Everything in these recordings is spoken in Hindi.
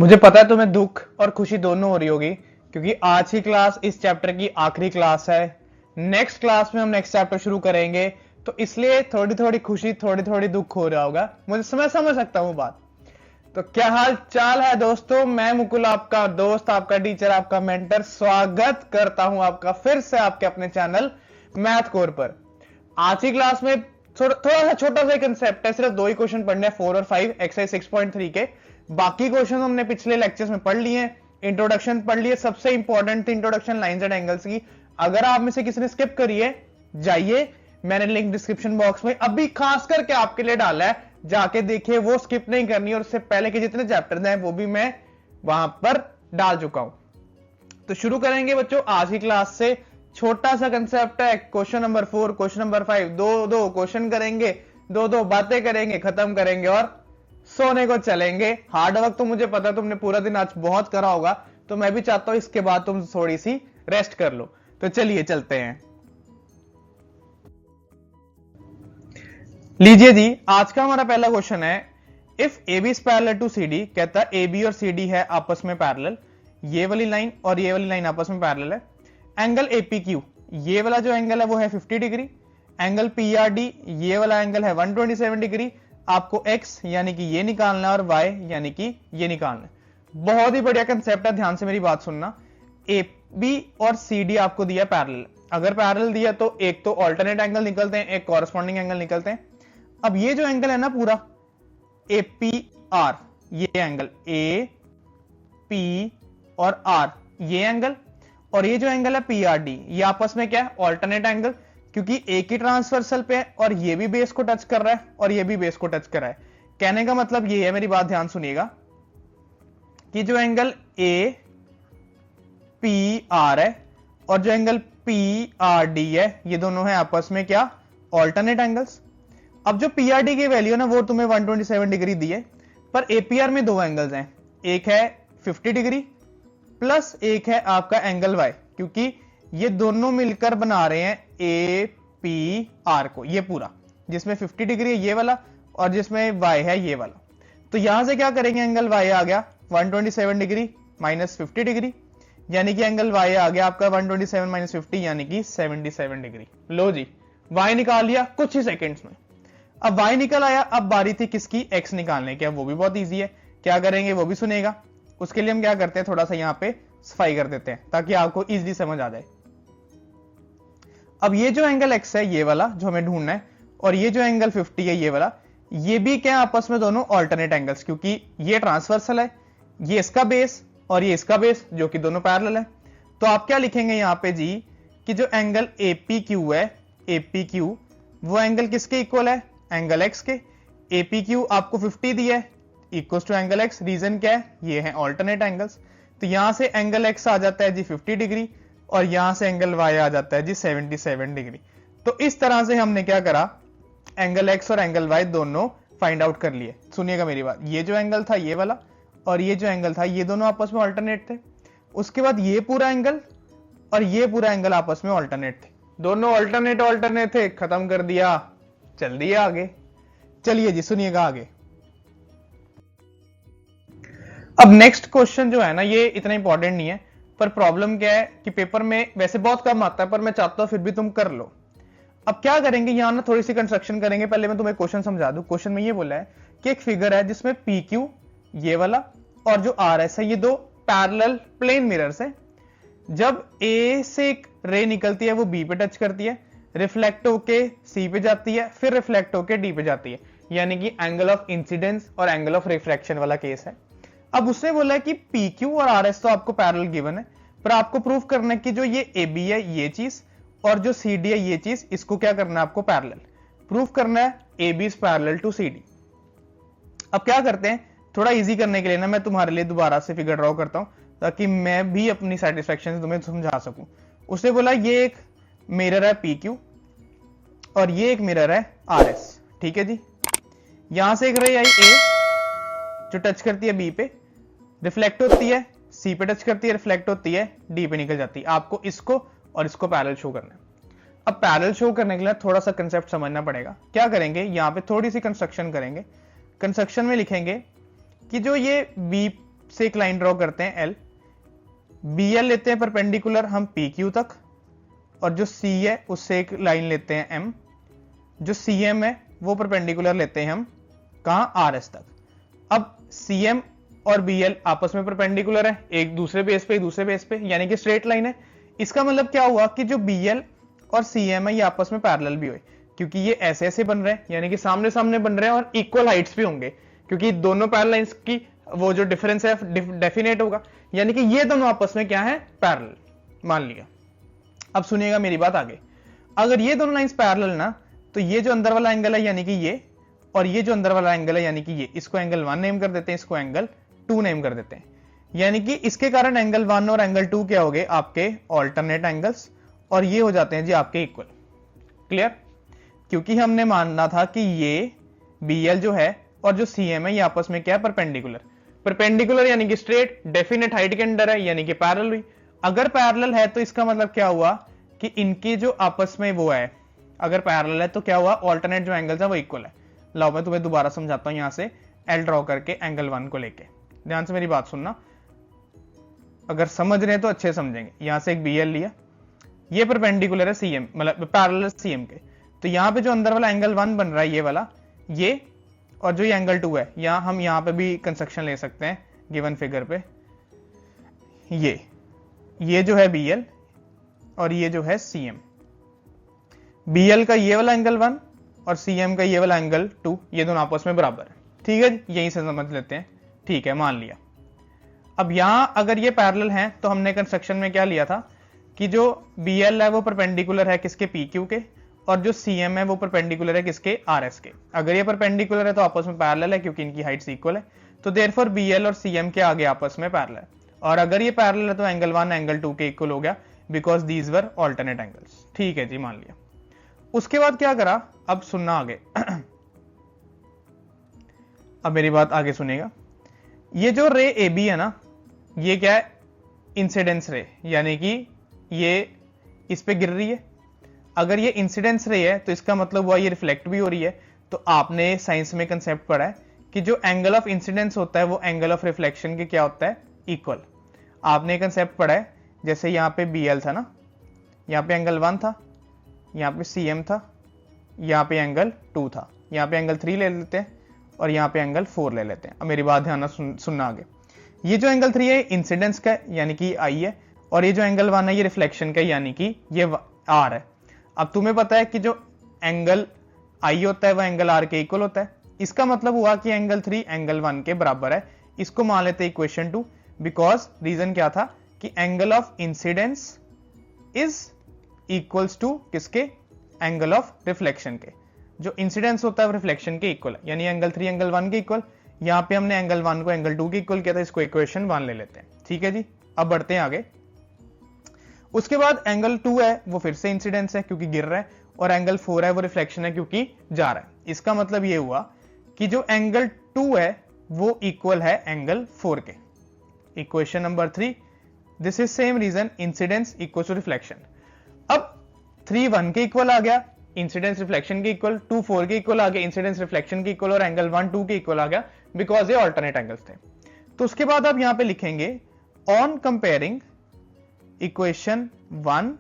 मुझे पता है तुम्हें दुख और खुशी दोनों हो रही होगी, क्योंकि आज की क्लास इस चैप्टर की आखिरी क्लास है। नेक्स्ट क्लास में हम नेक्स्ट चैप्टर शुरू करेंगे, तो इसलिए थोड़ी थोड़ी खुशी थोड़ी थोड़ी दुख हो रहा होगा। मुझे समझ सकता हूँ बात। तो क्या हाल चाल है दोस्तों? मैं मुकुल, आपका दोस्त, आपका टीचर, आपका मेंटर, स्वागत करता हूं आपका फिर से आपके अपने चैनल मैथ कोर पर। आज की क्लास में थोड़ा सा छोटा सा कंसेप्ट है, सिर्फ दो ही क्वेश्चन पढ़ने हैं, 4 और 5 एक्सरसाइज 6.3 के। बाकी क्वेश्चन हमने पिछले लेक्चर्स में पढ़ लिए, इंट्रोडक्शन पढ़ लिए। सबसे इंपॉर्टेंट थी इंट्रोडक्शन लाइंस एंड एंगल्स की। अगर आप में से किसी ने स्किप करी है, जाइए, मैंने लिंक डिस्क्रिप्शन बॉक्स में अभी खास करके आपके लिए डाला है, जाके देखिए, वो स्किप नहीं करनी। और उससे पहले के जितने चैप्टर हैं वो भी मैं वहां पर डाल चुका हूं। तो शुरू करेंगे बच्चों आज की क्लास से। छोटा सा कंसेप्ट है, क्वेश्चन नंबर 4, क्वेश्चन नंबर 5, दो क्वेश्चन करेंगे, दो बातें करेंगे, खत्म करेंगे और सोने को चलेंगे। हार्ड वर्क तो मुझे पता है तुमने पूरा दिन आज बहुत करा होगा, तो मैं भी चाहता हूं इसके बाद तुम थोड़ी सी रेस्ट कर लो। तो चलिए चलते हैं। लीजिए जी, आज का हमारा पहला क्वेश्चन है, if A B is parallel to C D. कहता है ए बी और सी डी है आपस में पैरेलल, ये वाली लाइन और ये वाली लाइन आपस में पैरेलल है। एंगल एपी क्यू, ये वाला जो एंगल है वो है 50 degree. Angle P R D, ये वाला एंगल है 127 डिग्री। आपको एक्स यानी कि ये निकालना है और वाई यानी कि ये निकालना है। बहुत ही बढ़िया कंसेप्ट है, ध्यान से मेरी बात सुनना। ए बी और सी डी आपको दिया पैरेलल। अगर पैरेलल दिया तो एक तो ऑल्टरनेट एंगल निकलते हैं, एक कॉरेस्पॉन्डिंग एंगल निकलते हैं। अब ये जो एंगल है ना पूरा ए पी आर, ये एंगल ए पी और आर, ये एंगल, और ये जो एंगल है पी आर डी, ये आपस में क्या है? ऑल्टरनेट एंगल, क्योंकि एक ही ट्रांसवर्सल पे है और ये भी बेस को टच कर रहा है और ये भी बेस को टच कर रहा है। कहने का मतलब ये है, मेरी बात ध्यान सुनिएगा, कि जो एंगल ए पी आर है और जो एंगल पी आर डी है, ये दोनों है आपस में क्या? Alternate angles. अब जो पी आर डी की वैल्यू ना वो तुम्हें 127 डिग्री दी है, पर एपीआर में दो एंगल्स हैं, एक है 50 डिग्री प्लस एक है आपका एंगल वाई, क्योंकि ये दोनों मिलकर बना रहे हैं ए पी आर को, ये पूरा, जिसमें 50 डिग्री है ये वाला और जिसमें वाई है ये वाला। तो यहां से क्या करेंगे? एंगल वाई आ गया 127 डिग्री माइनस 50 डिग्री, यानी कि एंगल वाई आ गया आपका 127 माइनस 50 यानी कि 77 डिग्री। लो जी, वाई निकाल लिया कुछ ही सेकेंड्स में। अब y निकल आया, अब बारी थी किसकी? x निकालने की। वो भी बहुत इजी है, क्या करेंगे वो भी सुनेगा। उसके लिए हम क्या करते हैं, थोड़ा सा यहां पे सफाई कर देते हैं ताकि आपको इजीली समझ आ जाए। अब ये जो एंगल x है ये वाला जो हमें ढूंढना है, और ये जो एंगल 50 है ये वाला, ये भी क्या आपस में दोनों ऑल्टरनेट एंगल्स, क्योंकि ये ट्रांसवर्सल है, ये इसका बेस और ये इसका बेस, जो कि दोनों पैरेलल है। तो आप क्या लिखेंगे यहां पे जी, कि जो एंगल एपी क्यू है, एपी क्यू वो एंगल किसके इक्वल है? एंगल एक्स के। एपी क्यू आपको 50 दिया है, equals to angle X. Reason क्या है? ये है ऑल्टरनेट एंगल्स। तो यहां से एंगल एक्स आ जाता है जी 50 डिग्री और यहां से एंगल वाई आ जाता है जी 77 डिग्री। तो इस तरह से हमने क्या करा, एंगल एक्स और एंगल वाई दोनों फाइंड आउट कर लिए। सुनिएगा मेरी बात, ये जो एंगल था ये वाला और ये जो एंगल था ये दोनों आपस में ऑल्टरनेट थे। उसके बाद ये पूरा एंगल और ये पूरा एंगल आपस में ऑल्टरनेट थे, दोनों ऑल्टरनेट थे, खत्म कर दिया, चल दिए आगे। चलिए जी सुनिएगा आगे। अब नेक्स्ट क्वेश्चन जो है ना, ये इतना इंपॉर्टेंट नहीं है, पर प्रॉब्लम क्या है कि पेपर में वैसे बहुत कम आता है, पर मैं चाहता हूं फिर भी तुम कर लो। अब क्या करेंगे, यहां ना थोड़ी सी कंस्ट्रक्शन करेंगे। पहले मैं तुम्हें क्वेश्चन समझा दूं। क्वेश्चन में ये बोला है कि एक फिगर है जिसमें पी क्यू ये वाला और जो आर एस है, ये दो पैरेलल प्लेन मिरर्स है। जब ए से एक रे निकलती है वो बी पे टच करती है, रिफ्लेक्ट होके सी पे जाती है, फिर रिफ्लेक्ट होके डी पे जाती है, यानी कि एंगल ऑफ इंसिडेंस और एंगल ऑफ रिफ्रैक्शन वाला केस है। अब उसने बोला है कि पी क्यू और आर एस तो आपको पैरेलल गिवन है, पर आपको प्रूफ करना है कि जो ये ए बी है ये चीज और जो सी डी है ये चीज, इसको क्या करना है आपको? पैरेलल प्रूफ करना है। A B is parallel to C D. अब क्या करते हैं, थोड़ा इजी करने के लिए ना मैं तुम्हारे लिए दोबारा से फिगर ड्रॉ करता हूं ताकि मैं भी अपनी सेटिस्फेक्शन से तुम्हें समझा सकूं। उसने बोला ये एक मिरर है पी क्यू और ये एक मिरर है आर एस, ठीक है जी। यहां से एक रे आई ए जो टच करती है बी पे, रिफ्लेक्ट होती है, सी पे टच करती है, रिफ्लेक्ट होती है, डी पे निकल जाती है। आपको इसको और इसको पैरेलल शो करना है। अब पैरेलल शो करने के लिए थोड़ा सा कंसेप्ट समझना पड़ेगा। क्या करेंगे, यहां पे थोड़ी सी कंस्ट्रक्शन करेंगे। कंस्ट्रक्शन में लिखेंगे कि जो ये बी से एक लाइन ड्रॉ करते हैं एल, बी एल लेते हैं परपेंडिकुलर हम पी क्यू तक, और जो सी है उससे एक लाइन लेते हैं एम, जो सी एम है वो परपेंडिकुलर लेते हैं हम कहां, आर एस तक। अब सी एम और बी एल आपस में परपेंडिकुलर है, एक दूसरे बेस पे एक दूसरे बेस पे, यानी कि स्ट्रेट लाइन है। इसका मतलब क्या हुआ कि जो बी एल और सी एम है ये आपस में पैरेलल भी हुए, क्योंकि ये ऐसे ऐसे बन रहे हैं, यानी कि सामने सामने बन रहे हैं और इक्वल हाइट्स भी होंगे, क्योंकि दोनों पैरेलल लाइंस की वो जो डिफरेंस है डेफिनेट होगा, यानी कि ये दोनों आपस में क्या है, पैरेलल मान लिया। अब सुनिएगा मेरी बात आगे, अगर ये दोनों लाइंस पैरेलल ना, तो ये जो अंदर वाला एंगल है यानी कि ये, और ये जो अंदर वाला एंगल है यानी कि ये, इसको एंगल 1 नेम कर देते हैं, इसको एंगल 2 नेम कर देते हैं। यानी कि इसके कारण एंगल 1 और एंगल 2 क्या हो गए, आपके ऑल्टरनेट एंगल्स, और ये हो जाते हैं जी आपके इक्वल। क्लियर? क्योंकि हमने मानना था कि ये BL जो है और जो CM है ये आपस में क्या है, परपेंडिकुलर। परपेंडिकुलर यानी कि स्ट्रेट, डेफिनेट हाइट के अंडर है, यानी कि पैरेलल हुई। अगर पैरेलल है तो इसका मतलब क्या हुआ कि इनकी जो आपस में वो है, अगर पैरेलल है तो क्या हुआ, ऑल्टरनेट जो एंगल्स है वो इक्वल है। लाओ मैं तुम्हें दोबारा समझाता हूं, यहां से एल ड्रॉ करके एंगल 1 को लेके, ध्यान से मेरी बात सुनना, अगर समझ रहे हैं तो अच्छे समझेंगे। यहां से एक BL लिया, ये परपेंडिकुलर है CM, मतलब पैरेलल CM के, तो यहां पे जो अंदर वाला एंगल 1 बन रहा है ये वाला, ये, और जो ये एंगल 2 है, यहां हम यहां पे भी कंस्ट्रक्शन ले सकते हैं गिवन फिगर पे, ये जो है BL और ये जो है CM। BL का ये वाला एंगल 1 और CM का ये वाला एंगल 2, ये दोनों आपस में बराबर है। ठीक है, यहीं से समझ लेते हैं। ठीक है, मान लिया। अब यहां अगर ये पैरेलल हैं तो हमने कंस्ट्रक्शन में क्या लिया था कि जो BL है वो परपेंडिकुलर है किसके, PQ के, और जो CM है वो परपेंडिकुलर है किसके, RS के। अगर ये परपेंडिकुलर है तो आपस में पैरेलल है क्योंकि इनकी हाइट्स इक्वल है, तो देयरफॉर BL और CM के आगे आपस में पैरेलल है। और अगर ये पैरेलल है तो एंगल 1 एंगल 2 के इक्वल हो गया, because these were alternate angles. ठीक है जी, मान लिया। उसके बाद क्या करा, अब सुनना आगे अब मेरी बात आगे सुनेगा। ये जो रे AB है ना, ये क्या है, इंसिडेंस रे, यानी कि ये इस पे गिर रही है। अगर ये इंसिडेंस रे है तो इसका मतलब हुआ ये रिफ्लेक्ट भी हो रही है। तो आपने साइंस में कंसेप्ट पढ़ा है कि जो एंगल ऑफ इंसिडेंस होता है वो एंगल ऑफ रिफ्लेक्शन के क्या होता है, इक्वल। आपने कंसेप्ट पढ़ा है, जैसे यहां पे BL था ना, यहां पे एंगल 1 था, यहां पे CM था, यहां पे एंगल 2 था, यहां पे एंगल 3 ले लेते हैं और यहां पे एंगल 4 ले लेते हैं। अब मेरी बात ध्यान सुनना आगे। ये जो एंगल 3 है इंसिडेंस का यानी कि I है, और ये जो एंगल 1 है ये रिफ्लेक्शन का यानी कि ये R है। अब तुम्हें पता है कि जो एंगल I होता है वह एंगल R के इक्वल होता है। इसका मतलब हुआ कि एंगल 3 एंगल 1 के बराबर है। इसको मान लेते हैं इक्वेशन 2, बिकॉज रीजन क्या था कि angle of incidence is equals to किसके, एंगल ऑफ रिफ्लेक्शन के। जो इंसिडेंस होता है वो रिफ्लेक्शन के इक्वल है, यानी एंगल 3 एंगल 1 के इक्वल। यहां पे हमने एंगल 1 को एंगल 2 के इक्वल किया था, इसको इक्वेशन 1 ले लेते हैं। ठीक है जी, अब बढ़ते हैं आगे। उसके बाद एंगल 2 है वो फिर से इंसिडेंस है क्योंकि गिर रहा है, और एंगल 4 है वो रिफ्लेक्शन है क्योंकि जा रहा है। इसका मतलब ये हुआ कि जो एंगल 2 है वो इक्वल है एंगल 4 के। Equation number 3, this is same reason, incidence equal to reflection. अब 3 1 के इक्वल आ गया, इंसिडेंस रिफ्लेक्शन के इक्वल, 2 4 के इक्वल आ गया, इंसिडेंस रिफ्लेक्शन के इक्वल, और एंगल 1 2 के इक्वल आ गया, बिकॉज ये ऑल्टरनेट एंगल्स थे। तो उसके बाद आप यहां पे लिखेंगे ऑन कंपेयरिंग इक्वेशन 1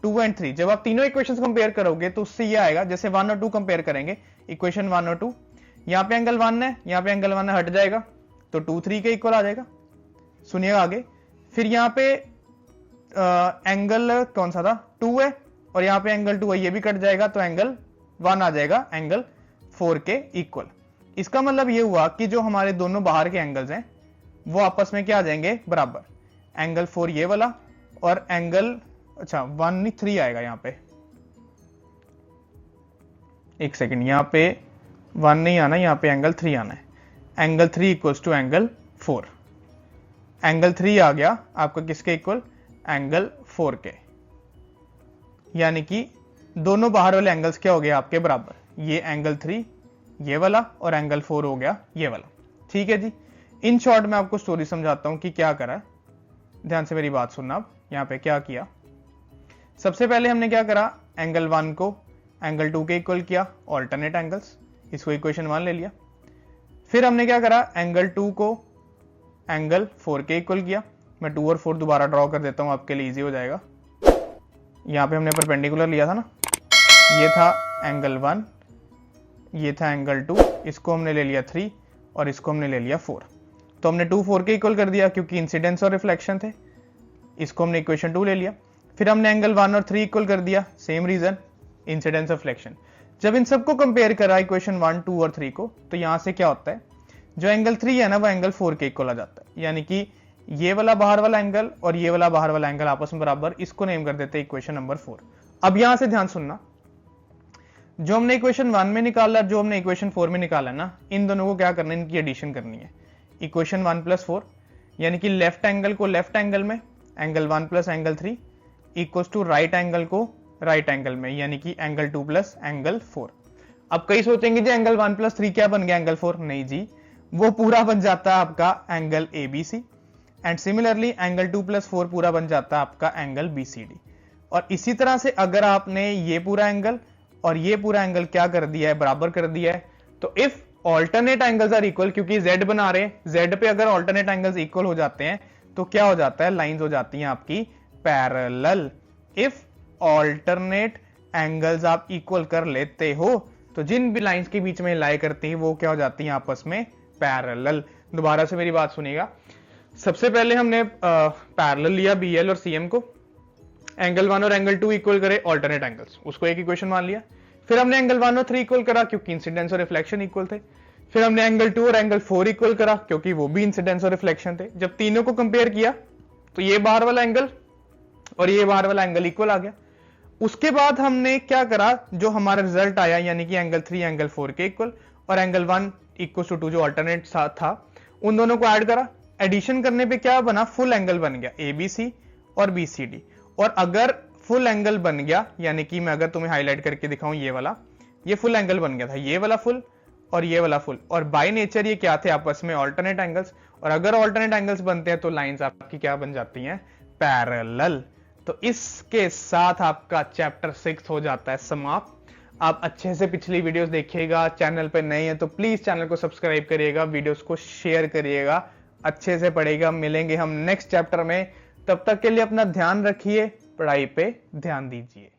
2 एंड 3। जब आप तीनों इक्वेशंस कंपेयर करोगे तो उससे ये आएगा, जैसे 1 और 2 कंपेयर करेंगे, इक्वेशन 1 और 2, यहां पे एंगल 1 है, यहां पे एंगल 1 हट जाएगा तो 2 3 के इक्वल आ जाएगा। सुनिएगा आगे, फिर यहां पे एंगल कौन सा था, 2 है, और यहां पे एंगल 2 है, ये भी कट जाएगा तो एंगल 1 आ जाएगा एंगल 4 के इक्वल। इसका मतलब ये हुआ कि जो हमारे दोनों बाहर के एंगल्स हैं वो आपस में क्या आ जाएंगे, बराबर। एंगल 4 ये वाला, और एंगल 1 नहीं 3 आएगा यहां पे, एक सेकंड, यहां पे 1 नहीं आना, यहां पे एंगल 3 आना है। Angle 3 equals to angle 4। Angle 3 आ गया आपका किसके इक्वल, एंगल 4 के, यानी कि दोनों बाहर वाले एंगल्स क्या हो गए आपके बराबर। ये एंगल 3 ये वाला, और एंगल 4 हो गया ये वाला। ठीक है जी, इन शॉर्ट में आपको स्टोरी समझाता हूं कि क्या करा, ध्यान से मेरी बात सुनना। अब यहां पे क्या किया, सबसे पहले हमने क्या करा, एंगल 1 को एंगल 2 के इक्वल किया, ऑल्टरनेट एंगल्स, इसको इक्वेशन 1 ले लिया। फिर हमने क्या करा, एंगल 2 को एंगल 4 के इक्वल किया। मैं 2 और 4 दोबारा ड्रॉ कर देता हूँ, आपके लिए इजी हो जाएगा। यहाँ पे हमने परपेंडिकुलर लिया था ना, ये था एंगल 1, ये था एंगल 2, इसको हमने ले लिया 3 और इसको हमने ले लिया 4। तो हमने 2 4 के इक्वल कर दिया क्योंकि इंसिडेंस और रिफ्लेक्शन थे, इसको हमने इक्वेशन 2 ले लिया। फिर हमने एंगल 1 और 3 इक्वल कर दिया, सेम रीजन, इंसिडेंस और रिफ्लेक्शन। जब इन सबको कंपेयर करा इक्वेशन 1 2 और 3 को, तो यहां से क्या होता है, जो एंगल 3 है ना वो एंगल 4 के इक्वल आ जाता है, यानी कि ये वाला बाहर वाला एंगल और ये वाला बाहर वाला एंगल आपस में बराबर, इसको नेम कर देते हैं इक्वेशन नंबर 4। अब यहां से ध्यान सुनना, जो हमने इक्वेशन 1 में निकाला, जो हमने इक्वेशन 4 में निकाला ना, इन दोनों को क्या करना है, इनकी एडिशन करनी है। इक्वेशन 1 + 4 यानी कि लेफ्ट एंगल को लेफ्ट एंगल में, angle 1 + angle 3 equals to right angle को राइट एंगल में, यानी कि एंगल 2 + एंगल 4। अब कई सोचेंगे जी एंगल 1 + 3 क्या बन गया एंगल 4, नहीं जी, वो पूरा बन जाता है आपका angle ABC। And similarly angle 2 + 4 पूरा बन जाता है आपका एंगल BCD। और इसी तरह से अगर आपने ये पूरा एंगल और ये पूरा एंगल क्या कर दिया है, बराबर कर दिया है, तो if alternate angles are equal, क्योंकि Z बना रहे हैं, Z पे अगर ऑल्टरनेट एंगल्स इक्वल हो जाते हैं तो क्या हो जाता है, लाइंस हो जाती हैं आपकी पैरेलल। इफ ऑल्टरनेट एंगल्स आप इक्वल कर लेते हो तो जिन भी लाइंस के बीच में लाई करती हैं वो क्या हो जाती हैं, आपस में पैरेलल। दोबारा से मेरी बात सुनिएगा, सबसे पहले हमने पैरेलल लिया BL और CM को, एंगल 1 और एंगल 2 इक्वल करे ऑल्टरनेट एंगल्स, उसको एक इक्वेशन मान लिया। फिर हमने एंगल 1 और 3 इक्वल करा क्योंकि इंसिडेंस और रिफ्लेक्शन इक्वल थे। फिर हमने एंगल 2 और एंगल 4 इक्वल करा क्योंकि वो भी इंसिडेंस और रिफ्लेक्शन थे। जब तीनों को कंपेयर किया तो ये बाहर वाला एंगल और ये बाहर वाला एंगल इक्वल आ गया। उसके बाद हमने क्या करा, जो हमारा रिजल्ट आया यानी कि एंगल 3 एंगल 4 के इक्वल और एंगल 1 = 2 जो ऑल्टरनेट था, उन दोनों को ऐड करा। एडिशन करने पे क्या बना, फुल एंगल बन गया ABC और BCD। और अगर फुल एंगल बन गया, यानी कि मैं अगर तुम्हें हाईलाइट करके दिखाऊं, ये वाला, ये फुल एंगल बन गया था, ये वाला फुल और ये वाला फुल, और बाय नेचर ये क्या थे, आपस में ऑल्टरनेट एंगल्स। और अगर ऑल्टरनेट एंगल्स बनते हैं तो लाइंस आपकी क्या बन जाती हैं, पैरेलल। तो इसके साथ आपका चैप्टर 6 हो जाता है समाप्त। आप अच्छे से पिछली वीडियोस देखिएगा, चैनल पे नए हैं तो प्लीज चैनल को सब्सक्राइब करिएगा, वीडियोस को शेयर करिएगा, अच्छे से पढ़ेगा। मिलेंगे हम नेक्स्ट चैप्टर में, तब तक के लिए अपना ध्यान रखिए, पढ़ाई पे ध्यान दीजिए।